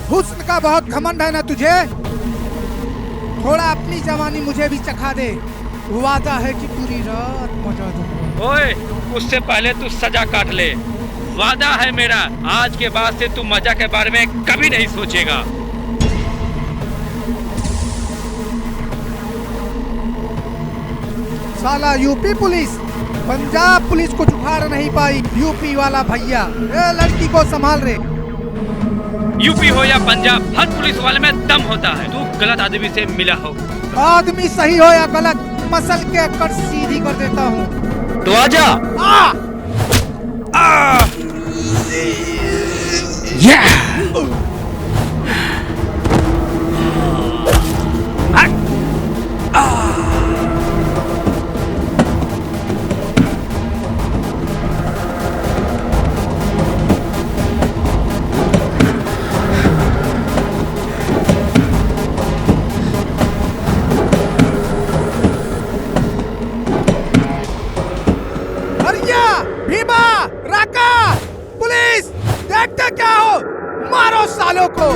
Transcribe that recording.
हुस्न का बहुत घमंड है ना तुझे? थोड़ा अपनी जवानी मुझे भी चखा दे। वादा है कि पूरी रात मजा दूंगा। ओए, उससे पहले तू सजा काट ले। वादा है मेरा, आज के बाद से तू मजा के बारे में कभी नहीं सोचेगा। साला यूपी पुलिस पंजाब पुलिस को जुगाड़ नहीं पाई। यूपी वाला भैया, ए लड़की को संभाल रे। यूपी हो या पंजाब, हर पुलिस वाले में दम होता है। तू गलत आदमी से मिला हो। आदमी सही हो या गलत, मसल के कट सीधी कर देता हूँ। तो आजा। भीमा, राका, पुलिस, देखते क्या हो? मारो सालों को।